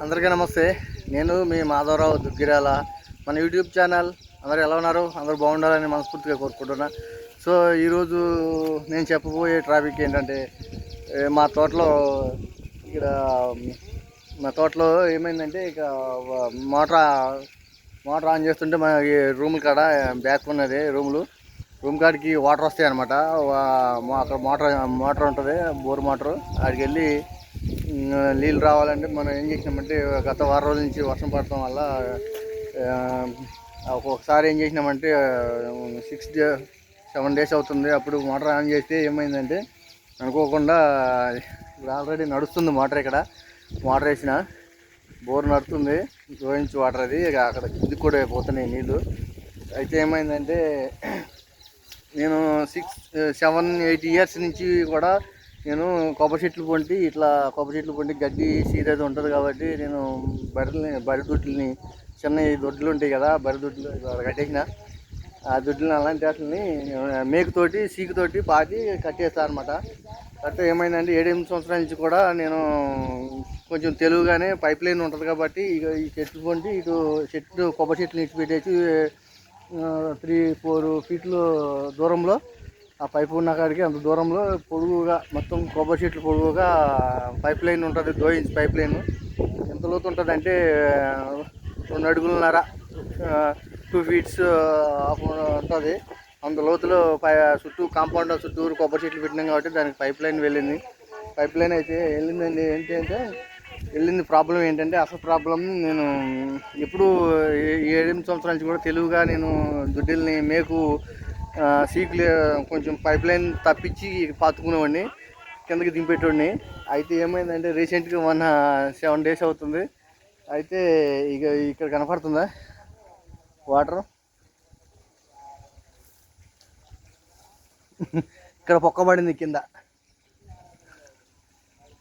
అందరికీ నమస్తే. నేను మీ మాధవరావు దుగ్గిరాల. మన యూట్యూబ్ ఛానల్ అందరూ ఎలా ఉన్నారు? అందరూ బాగుండాలని మనస్ఫూర్తిగా కోరుకుంటున్నా. సో ఈరోజు నేను చెప్పబోయే ట్రాఫిక్ ఏంటంటే, మా తోటలో ఇక్కడ మా తోటలో ఏమైందంటే, ఇక మోటార్ ఆన్ చేస్తుంటే మన రూమ్ కాడ బ్యాక్ ఉన్నది రూమ్ కాడికి వాటర్ వస్తాయి అనమాట. అక్కడ మోటార్ ఉంటుంది, బోర్ మోటారు. అక్కడికి వెళ్ళి నీళ్ళు రావాలంటే మనం ఏం చేసినామంటే, గత వారం రోజుల నుంచి వర్షం పడటం వల్ల ఒక్కొక్కసారి ఏం చేసినామంటే 7 days అవుతుంది. అప్పుడు మోటార్ ఆన్ చేస్తే ఏమైందంటే, అనుకోకుండా ఇప్పుడు ఆల్రెడీ నడుస్తుంది మోటార్. ఇక్కడ మోటార్ వేసిన బోర్ నడుస్తుంది, 2 inch వాటర్. అది అక్కడ కిందికి కూడా పోతున్నాయి నీళ్ళు. అయితే ఏమైందంటే, నేను 7-8 years నుంచి కూడా నేను కొబ్బరి చెట్లు పొంటి గడ్డి సీరియస్ ఉంటుంది కాబట్టి నేను బరి దొడ్లని చిన్న దొడ్లు ఉంటాయి కదా, బరి దొడ్లు కట్టేసిన ఆ దొడ్లని అలాంటి వాటిని మేకుతోటి సీకుతోటి పాతి కట్టేస్తాను అనమాట. కట్ట ఏమైందంటే 7-8 సంవత్సరాల నుంచి కూడా నేను కొంచెం తెలుగుగానే పైప్ లైన్ ఉంటుంది కాబట్టి ఇక ఈ చెట్లు పొంటి ఇటు కొబ్బరి చెట్లు ఇటు పెట్టేసి 3-4 feet దూరంలో ఆ పైపు ఉన్న కాడికి అంత దూరంలో పొడుగుగా మొత్తం కొబ్బరి చెట్లు పొడుగుగా పైప్ లైన్ ఉంటుంది. 2 inch పైప్ లైన్. ఎంత లోతు ఉంటుంది అంటే 2 అడుగులన్నర, 2 feet ఉంటుంది. అంత లోతులో చుట్టూ కాంపౌండ్ చుట్టూరు కొబ్బరి చెట్లు పెట్టినాం కాబట్టి దానికి పైప్ లైన్ వెళ్ళింది. పైప్ లైన్ అయితే వెళ్ళింది. ప్రాబ్లం ఏంటంటే, అసలు ప్రాబ్లం నేను ఎప్పుడు 7-8 సంవత్సరాల నుంచి కూడా తెలుగుగా నేను దుడ్డిల్ని మేకు సీకులు కొంచెం పైప్ లైన్ తప్పించి పాతుకునేవాడిని, కిందకి దింపేటోడిని. అయితే ఏమైందంటే, రీసెంట్గా 7 days అవుతుంది. అయితే ఇక ఇక్కడ కనపడుతుందా వాటర్? ఇక్కడ పొక్కబడింది,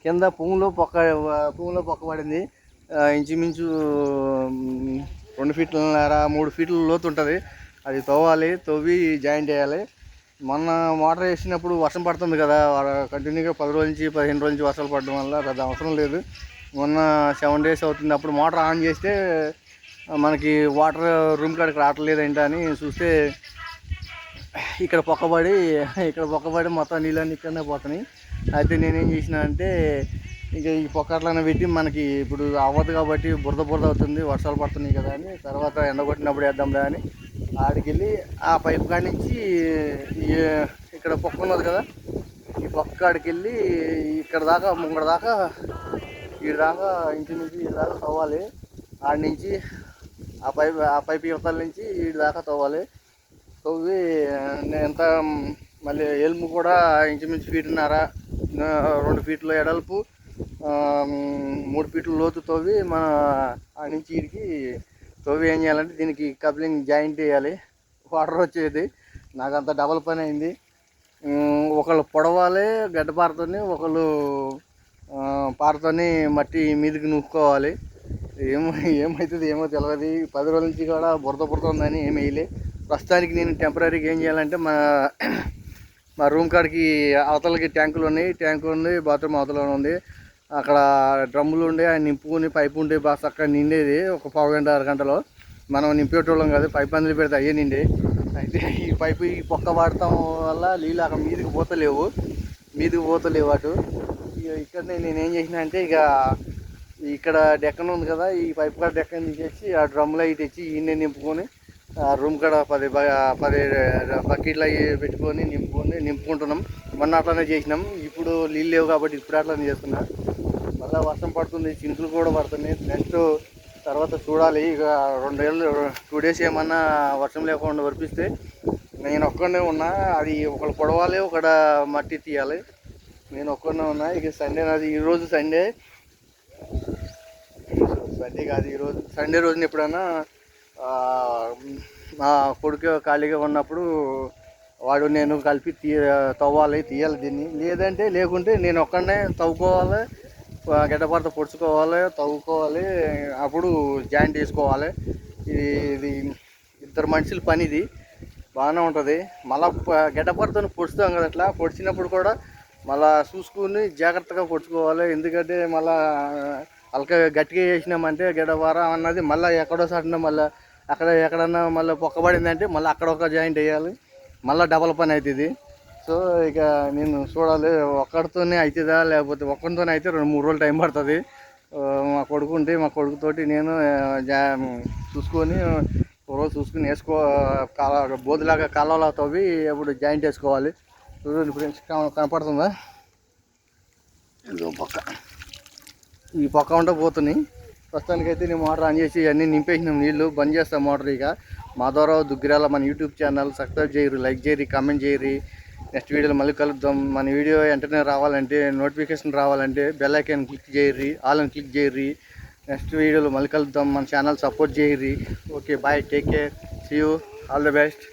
కింద పువ్వులో పొక్కబడింది. ఇంచుమించు 2 feet 3 feet లోతు ఉంటుంది. అది తవ్వి జాయింట్ చేయాలి. మొన్న మోటార్ వేసినప్పుడు వర్షం పడుతుంది కదా, కంటిన్యూగా 10 రోజుల నుంచి 15 రోజుల నుంచి వర్షాలు పడడం వల్ల పెద్ద అవసరం లేదు. మొన్న 7 days అవుతుంది. అప్పుడు మోటార్ ఆన్ చేస్తే మనకి వాటర్ రూమ్ కాడికి రావట్లేదు ఏంటని చూస్తే ఇక్కడ పొక్కబడి మొత్తం నీళ్ళన్నీ ఇక్కడనే పోతున్నాయి. అయితే నేనేం చేసిన అంటే, ఇక ఈ పొక్కట్లనే పెట్టి మనకి ఇప్పుడు అవ్వదు కాబట్టి బురద అవుతుంది, వర్షాలు పడుతున్నాయి కదా అని, తర్వాత ఎండగొట్టినప్పుడు వేద్దాంలే అని ఆడికి వెళ్ళి ఆ పైపు కాడి నుంచి ఇక్కడ పొక్క ఉన్నది కదా, ఈ పొక్క కాడికి వెళ్ళి ఇక్కడ దాకా ముంగడ దాకా ఇంచుమించు ఈ దాకా తవ్వాలి. ఆడి నుంచి ఆ పైపు యువతల నుంచి వీడి దాకా తవ్వాలి. తవ్వి ఎంత మళ్ళీ ఎలుము కూడా ఇంచుమించు 1.5 feet ఎడల్పు, 3 feet లోతు తవ్వి మన ఆ నుంచి వీడికి తవ్వి ఏం చేయాలంటే, దీనికి కప్లింగ్ జాయింట్ వేయాలి. వాటర్ వచ్చేది నాకు అంత డబల్ పని అయింది. ఒకళ్ళు పొడవాలి గడ్డ పారతోని, ఒకళ్ళు పారతోని మట్టి మీదకి నూక్కోవాలి. ఏమవుతుంది ఏమో తెలియదు. 10 రోజుల నుంచి కూడా బురద ఉందని ఏమి వేయలే. ప్రస్తుతానికి నేను టెంపరీగా ఏం చేయాలంటే, మా రూమ్ కాడికి అవతలకి ట్యాంకులు ఉంది, బాత్రూమ్ అవతల ఉంది. అక్కడ డ్రమ్ములు ఉండే, ఆయన నింపుకొని పైపు ఉండే బాగా చక్కగా నిండేది. ఒక 1/2 గంట 1/2 గంటలో మనం నింపేటోళ్ళం కాదు, పైపు అందులో పెడితే అయ్యే నిండే. అయితే ఈ పొక్క వాడటం వల్ల నీళ్ళు అక్కడ మీదకి పోతలేవు అటు. ఇక్కడ నేనేం చేసిన అంటే, ఇక్కడ డెక్కన్ ఉంది కదా, ఈ పైపు కాడ డెక్కన్ తీసేసి ఆ డ్రమ్లో అవి తెచ్చి ఈయనే నింపుకొని ఆ రూమ్ కాడ 10 బకెట్లు అవి పెట్టుకొని నింపుకుంటున్నాం. మొన్న అట్లానే చేసినాం. ఇప్పుడు నీళ్ళు లేవు కాబట్టి ఇప్పుడు అట్లానే చేస్తున్నా. మళ్ళీ వర్షం పడుతుంది, చినుకులు కూడా పడుతున్నాయి. నెక్స్ట్ తర్వాత చూడాలి. ఇక 2 days ఏమన్నా వర్షం లేకుండా వర్పిస్తే నేను ఒక్కడనే ఉన్నా. అది ఒకళ్ళు పొడవాలి, ఒకడ మట్టి తీయాలి. నేను ఒక్కడనే ఉన్నా. ఇక సండే నాది. ఈరోజు సండే కాదు, ఈరోజు సండే రోజున ఎప్పుడైనా మా కొడుకు ఖాళీగా ఉన్నప్పుడు వాడు నేను కలిపి తీయాలి దీన్ని. లేకుంటే నేను ఒక్కడనే తవ్వుకోవాలి, గడ్డపారతో పొడుచుకోవాలి, తవ్వుకోవాలి, అప్పుడు జాయింట్ వేసుకోవాలి. ఇది 2 మనుషుల పని. ఇది బాగానే ఉంటుంది. మళ్ళీ గడ్డపారతో పొడుస్తాం కదా, అట్లా పొడిచినప్పుడు కూడా మళ్ళీ చూసుకుని జాగ్రత్తగా పొడుచుకోవాలి. ఎందుకంటే మళ్ళీ అలక గట్టిగా చేసినామంటే గడవారం అన్నది మళ్ళీ ఎక్కడో సాటిన మళ్ళీ ఎక్కడన్నా మళ్ళీ పొక్కబడిందంటే మళ్ళీ అక్కడ ఒక జాయింట్ వేయాలి, మళ్ళీ డబల్ పని అవుతుంది. సో ఇక నేను చూడాలి ఒక్కడితోనే అవుతుందా లేకపోతే ఒక్కడితోనే అయితే 2-3 రోజులు టైం పడుతుంది. మా కొడుకు ఉంటే మా కొడుకుతోటి నేను చూసుకొని రోజు చూసుకుని బోధులాగా కాలువలా తవ్వి అప్పుడు జాయింట్ వేసుకోవాలి. చూడండి ఫ్రెండ్స్, కనపడుతుందా? ఇదో పక్క ఈ పక్క ఉంటే పోతున్నాయి. ప్రస్తుతానికైతే నేను మోటార్ ఆన్ చేసి అన్నీ నింపేసినాం, నీళ్ళు బంద్ చేస్తాం మోటార్. ఇక మాధవరావు దుగ్గిరాల మన యూట్యూబ్ ఛానల్ సబ్స్క్రైబ్ చేయరు, లైక్ చేయరు, కామెంట్ చేయరు. నెక్స్ట్ వీడియోలో మళ్ళీ కలుద్దాం. మన వీడియో వెంటనే రావాలంటే, నోటిఫికేషన్ రావాలంటే బెల్ ఐకాన్ క్లిక్ చేయరు, ఆల్ అని క్లిక్ చేయరు. నెక్స్ట్ వీడియోలో మళ్ళీ కలుద్దాం. మన ఛానల్ సపోర్ట్ చేయరు. Okay, bye, take care, see you, all the best.